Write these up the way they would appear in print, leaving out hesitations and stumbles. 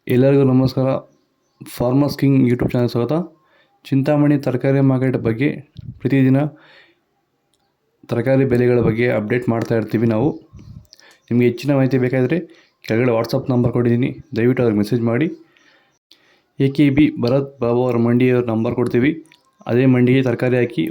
ಎಲ್ಲರಿಗೂ ನಮಸ್ಕಾರ. Farmers king YouTube channel ಸ್ವಾಗತ. ಚಿಂತಾಮಣಿ ತರಕಾರಿ ಮಾರ್ಕೆಟ್ ಬಗ್ಗೆ ಪ್ರತಿದಿನ ತರಕಾರಿ ಬೆಲೆಗಳ ಬಗ್ಗೆ ಅಪ್ಡೇಟ್ ಮಾಡ್ತಾ ಇರ್ತೀವಿ ನಾವು. ನಿಮಗೆ ಹೆಚ್ಚಿನ ಮಾಹಿತಿ ಬೇಕಾದರೆ ಕೆಳಗಡೆ ವಾಟ್ಸಪ್ ನಂಬರ್ ಕೊಟ್ಟಿದ್ದೀನಿ, ದಯವಿಟ್ಟು ಅವ್ರಿಗೆ ಮೆಸೇಜ್ ಮಾಡಿ. AKB ಭರತ್ ಬಾಬು ಅವರ ಮಂಡಿಯವರ ನಂಬರ್ ಕೊಡ್ತೀವಿ, ಅದೇ ಮಂಡಿಗೆ ತರಕಾರಿ ಹಾಕಿ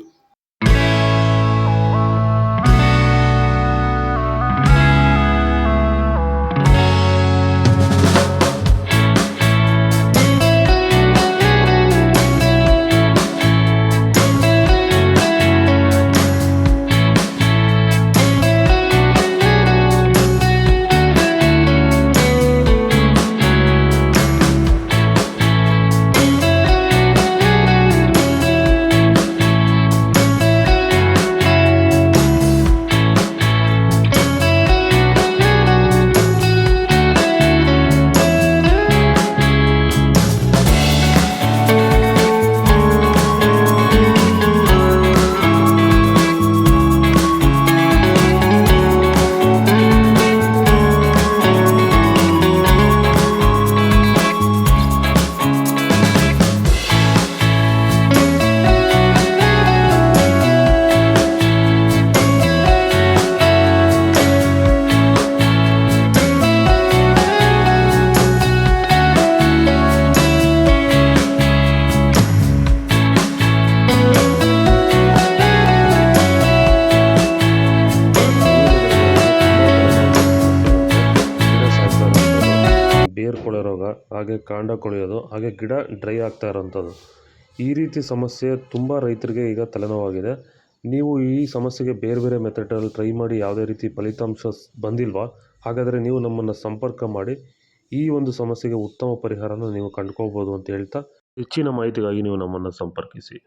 ಬೇರು ಕೊಳೆ ರೋಗ, ಹಾಗೆ ಕಾಂಡ ಕೊಳೆಯೋದು, ಹಾಗೆ ಗಿಡ ಡ್ರೈ ಆಗ್ತಾ ಇರೋವಂಥದ್ದು. ಈ ರೀತಿ ಸಮಸ್ಯೆ ತುಂಬ ರೈತರಿಗೆ ಈಗ ತಲೆನೋವಾಗಿದೆ. ನೀವು ಈ ಸಮಸ್ಯೆಗೆ ಬೇರೆ ಬೇರೆ ಮೆಥಡಲ್ಲಿ ಟ್ರೈ ಮಾಡಿ ಯಾವುದೇ ರೀತಿ ಫಲಿತಾಂಶ ಬಂದಿಲ್ವಾ? ಹಾಗಾದರೆ ನೀವು ನಮ್ಮನ್ನು ಸಂಪರ್ಕ ಮಾಡಿ ಈ ಒಂದು ಸಮಸ್ಯೆಗೆ ಉತ್ತಮ ಪರಿಹಾರನ ನೀವು ಕಂಡುಕೋಬೋದು ಅಂತ ಹೇಳ್ತಾ, ಹೆಚ್ಚಿನ ಮಾಹಿತಿಗಾಗಿ ನೀವು ನಮ್ಮನ್ನು ಸಂಪರ್ಕಿಸಿ.